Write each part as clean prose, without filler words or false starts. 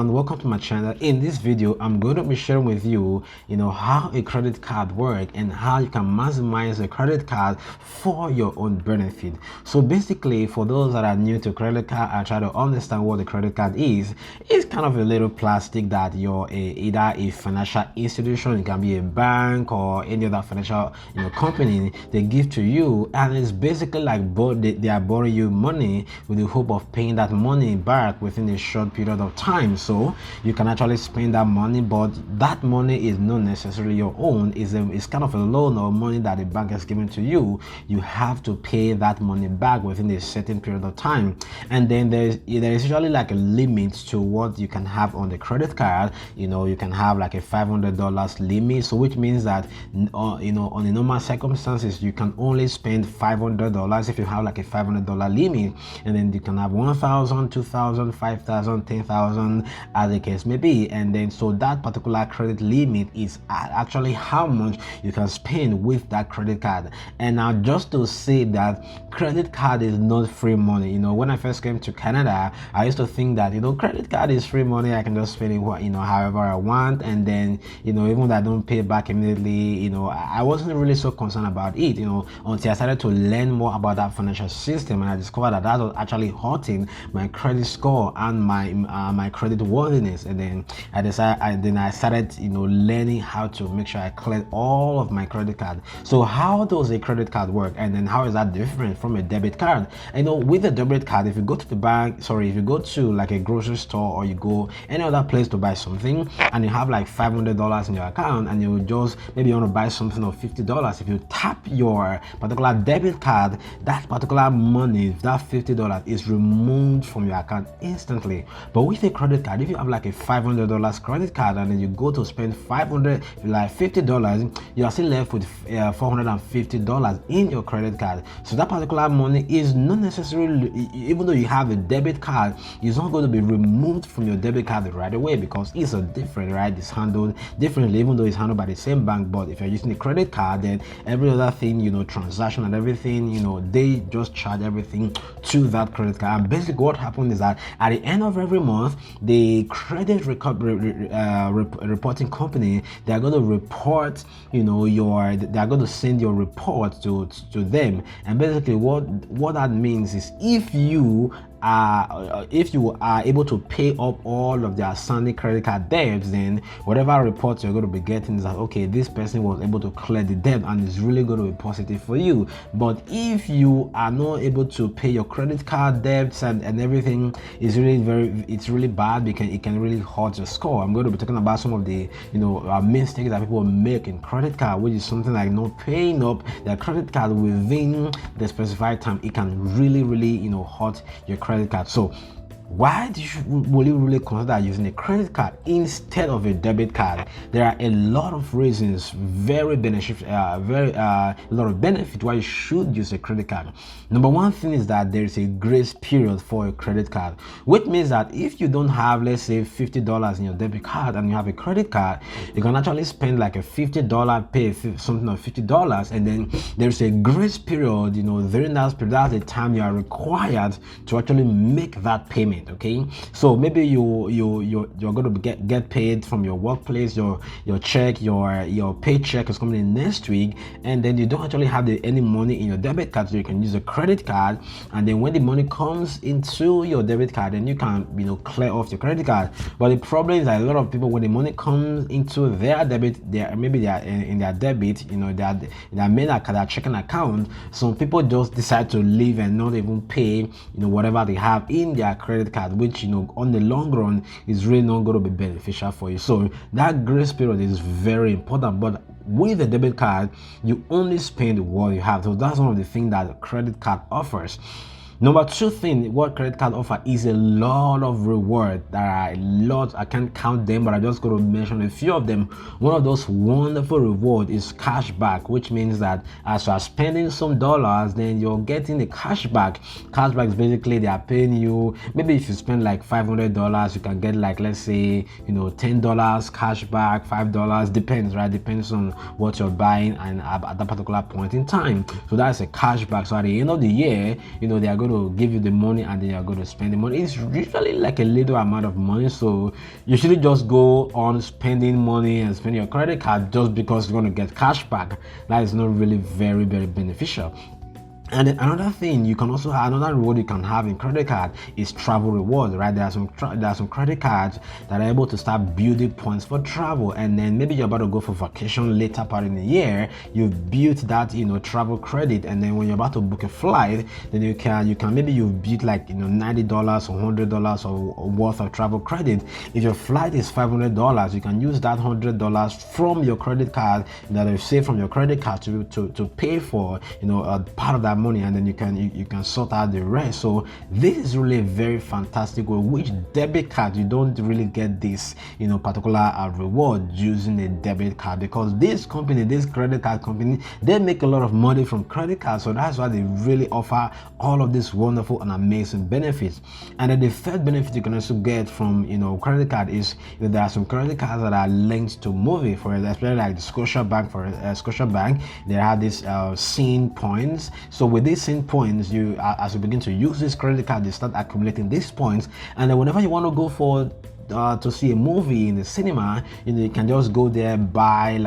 everyone, welcome to my channel. In this video I'm going to be sharing with you how a credit card works and how you can maximize a credit card for your own benefit. So basically, for those that are new to credit card and try to understand what the credit card is, it's kind of a little plastic that you're either a financial institution, it can be a bank or any other financial company, they give to you, and it's basically like they are borrowing you money with the hope of paying that money back within a short period of time. So you can actually spend that money, but that money is not necessarily your own. It's kind of a loan or money that the bank has given to you. You have to pay that money back within a certain period of time, and then there is usually like a limit to what you can have on the credit card. You can have like a $500 limit, so which means that on the normal circumstances you can only spend $500 if you have like a $500 limit, and then you can have 1,000, 2,000, 5,000, 10,000 as the case may be. And then so that particular credit limit is actually how much you can spend with that credit card. And now, just to say that credit card is not free money. When I first came to Canada, I used to think that credit card is free money, I can just spend it however I want, and then even though I don't pay back immediately, I wasn't really so concerned about it until I started to learn more about that financial system, and I discovered that that was actually hurting my credit score and my credit worthiness. And then I started learning how to make sure I cleared all of my credit card. So how does a credit card work, and then how is that different from a debit card? With a debit card, if you go to the bank, if you go to like a grocery store or you go any other place to buy something, and you have like $500 in your account, and you just maybe you want to buy something of $50, if you tap your particular debit card, that particular money, that $50 is removed from your account instantly. But with a credit card, if you have like a $500 credit card and then you go to spend $50, you are still left with $450 in your credit card. So that particular money is not necessarily, even though you have a debit card, it's not going to be removed from your debit card right away, because it's a different, right? It's handled differently, even though it's handled by the same bank. But if you're using a credit card, then every other thing, transaction and everything, they just charge everything to that credit card. And basically what happens is that at the end of every month, the credit reporting company, they are going to report they are going to send your report to them. And basically what that means is if you are able to pay up all of their outstanding credit card debts, then whatever reports you're going to be getting is that, okay, this person was able to clear the debt, and it's really going to be positive for you. But if you are not able to pay your credit card debts and everything, it's really bad, because it can really hurt your score. I'm going to be talking about some of the mistakes that people make in credit card, which is something like not paying up their credit card within the specified time. It can really hurt your credit card. So why will you really consider using a credit card instead of a debit card? There are a lot of reasons, very beneficial, a lot of benefit why you should use a credit card. Number one thing is that there is a grace period for a credit card, which means that if you don't have, let's say, $50 in your debit card and you have a credit card, you can actually spend like a $50, pay something of $50, and then there's a grace period. During that period, that's the time you are required to actually make that payment. Okay, so maybe you're going to get paid from your workplace, your check, your paycheck is coming in next week, and then you don't actually have any money in your debit card, so you can use a credit card. And then when the money comes into your debit card, then you can clear off your credit card. But the problem is that a lot of people, when the money comes into their debit, maybe they are in their debit, their main account, their checking account, some people just decide to leave and not even pay whatever they have in their credit card, which on the long run is really not going to be beneficial for you. So that grace period is very important. But with a debit card, you only spend what you have. So that's one of the things that a credit card offers. Number two thing, what credit card offer is a lot of reward. There are a lot, I can't count them, but I'm just going to mention a few of them. One of those wonderful reward is cash back, which means that as you are spending some dollars, then you're getting the cash back. Cash back is basically they are paying you, maybe if you spend like $500, you can get like, let's say, $10 cash back, $5, depends, right? Depends on what you're buying and at that particular point in time. So that's a cash back. So at the end of the year, they are going to give you the money and then you're going to spend the money. It's usually like a little amount of money, so you shouldn't just go on spending money and spend your credit card just because you're going to get cash back. That is not really very beneficial. And then another thing you can also have, another reward you can have in credit card is travel rewards, right? There are some credit cards that are able to start building points for travel, and then maybe you're about to go for vacation later part in the year. You've built that travel credit, and then when you're about to book a flight, then you can maybe you've built like $90 or $100 or worth of travel credit. If your flight is $500, you can use that $100 from your credit card that you've saved from your credit card to pay for a part of that money, and then you can sort out the rest. So this is really a very fantastic way, which debit card you don't really get this particular reward using a debit card, because this credit card company, they make a lot of money from credit cards, so that's why they really offer all of these wonderful and amazing benefits. And then the third benefit you can also get from credit card is there are some credit cards that are linked to movie, for especially like the Scotiabank, they have this scene points. So with these same points, as you begin to use this credit card, you start accumulating these points, and then whenever you want to go for to see a movie in the cinema, you can just go there, buy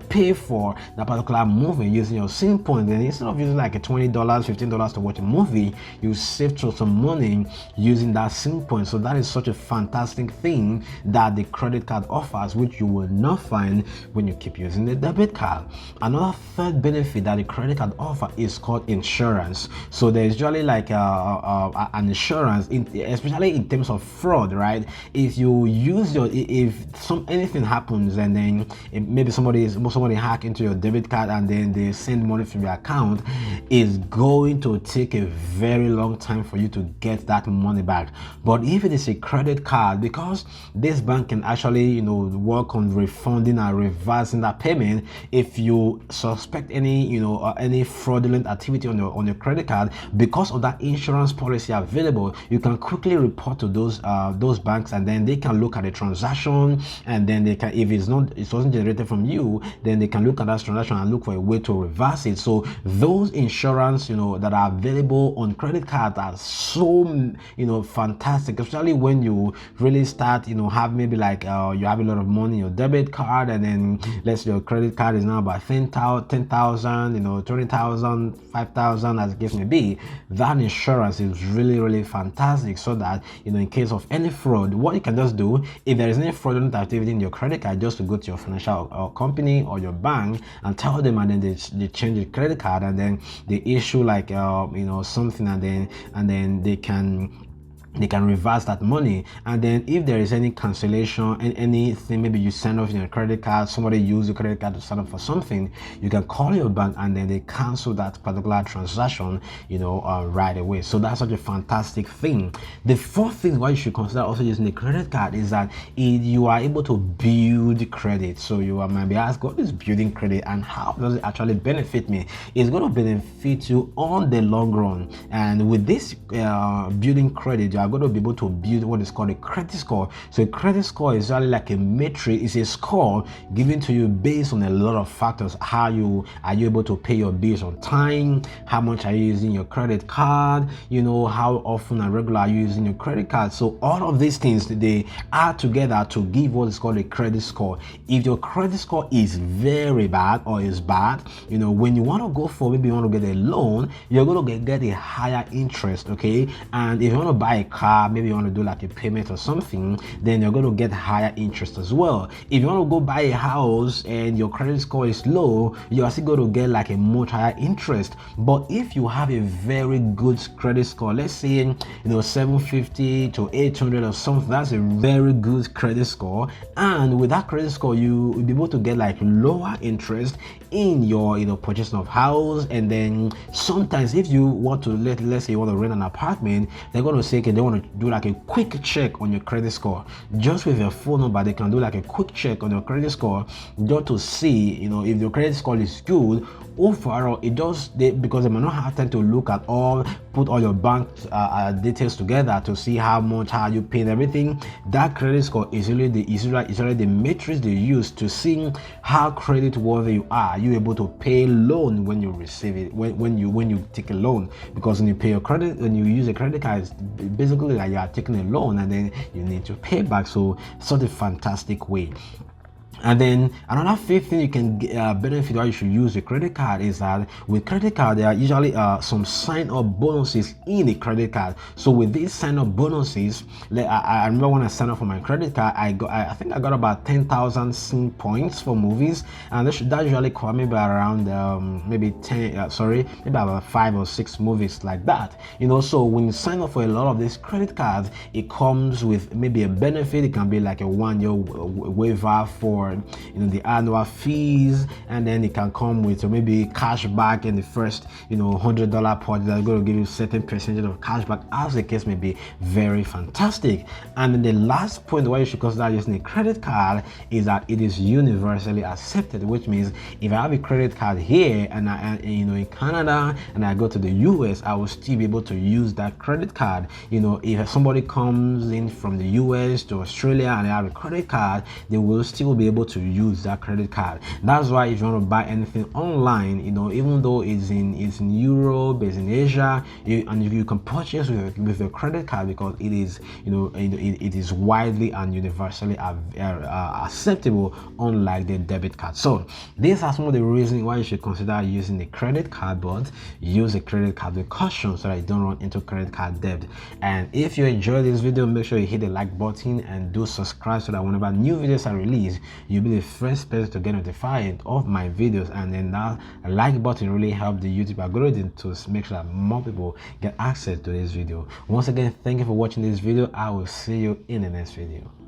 pay for that particular movie using your SIM point. And instead of using like a $20, $15 to watch a movie, you save some money using that SIM point. So that is such a fantastic thing that the credit card offers, which you will not find when you keep using the debit card. Another third benefit that the credit card offers is called insurance. So there's usually like an insurance, especially in terms of fraud, right? If you use anything happens and then maybe somebody hack into your debit card and then they send money from your account, it's going to take a very long time for you to get that money back. But if it is a credit card, because this bank can actually work on refunding and reversing that payment, if you suspect any fraudulent activity on your credit card, because of that insurance policy available, you can quickly report to those banks, and then they can look at the transaction, and then they can, if it wasn't generated from you, then they can look at that transaction and look for a way to reverse it. So those insurance that are available on credit cards are so fantastic, especially when you really start have maybe like you have a lot of money in your debit card, and then let's say your credit card is now about 10,000 20,000 5,000 as the case may be. That insurance is really fantastic, so that in case of any fraud, what you can just do, if there is any fraudulent activity in your credit card, just to go to your financial company or your bank and tell them, and then they change the credit card, and then they issue like something, and then they can reverse that money. And then if there is any cancellation and anything, maybe you send off your credit card, somebody used your credit card to sign up for something, you can call your bank and then they cancel that particular transaction right away. So that's such a fantastic thing. The fourth thing why you should consider also using the credit card is that you are able to build credit. So you might be asked, what is building credit and how does it actually benefit me? It's going to benefit you on the long run. And with this building credit, you are going to be able to build what is called a credit score. So a credit score is really like a metric. It's a score given to you based on a lot of factors. Are you able to pay your bills on time? How much are you using your credit card? How often and regular are you using your credit card? So all of these things, they add together to give what is called a credit score. If your credit score is very bad or is bad, when you want to go for, maybe you want to get a loan, you're going to get a higher interest, okay? And if you want to buy a car, maybe you want to do like a payment or something, then you're going to get higher interest as well. If you want to go buy a house and your credit score is low, you're still going to get like a much higher interest. But if you have a very good credit score, let's say 750 to 800 or something, that's a very good credit score. And with that credit score, you will be able to get like lower interest in your purchase of house. And then sometimes if you want to let's say you want to rent an apartment, they're going to say, okay, they want to do like a quick check on your credit score. Just with your phone number, they can do like a quick check on your credit score just to see if your credit score is good. Overall, because they might not have time to look at all put all your bank details together to see how much are you paying everything. That credit score is usually the matrix they use to see how credit worthy you are. You able to pay loan when you receive it, when you take a loan, because when you pay your credit, when you use a credit card, it's basically like you are taking a loan and then you need to pay back. So such a fantastic way. And then another fifth thing you can benefit why you should use a credit card is that with credit card there are usually some sign-up bonuses in a credit card. So with these sign-up bonuses, I remember when I signed up for my credit card, I think I got about 10,000 sync points for movies, and that usually cover maybe around maybe about 5 or 6 movies like that. So when you sign up for a lot of these credit cards, it comes with maybe a benefit. It can be like a 1-year waiver for the annual fees, and then it can come with maybe cash back in the first $100 purchase that's going to give you a certain percentage of cash back, as the case may be. Very fantastic. And then the last point why you should consider using a credit card is that it is universally accepted, which means if I have a credit card here and in Canada and I go to the US, I will still be able to use that credit card. If somebody comes in from the US to Australia and they have a credit card, they will still be able to use that credit card. That's why if you want to buy anything online, even though it's in Europe, it's in Asia, you can purchase with your credit card, because it is it is widely and universally acceptable, unlike the debit card. So these are some of the reasons why you should consider using a credit card, but use a credit card with caution so that you don't run into credit card debt. And if you enjoyed this video, make sure you hit the like button and do subscribe so that whenever new videos are released, you'll be the first person to get notified of my videos. And then that like button really helps the YouTube algorithm to make sure that more people get access to this video. Once again, thank you for watching this video. I will see you in the next video.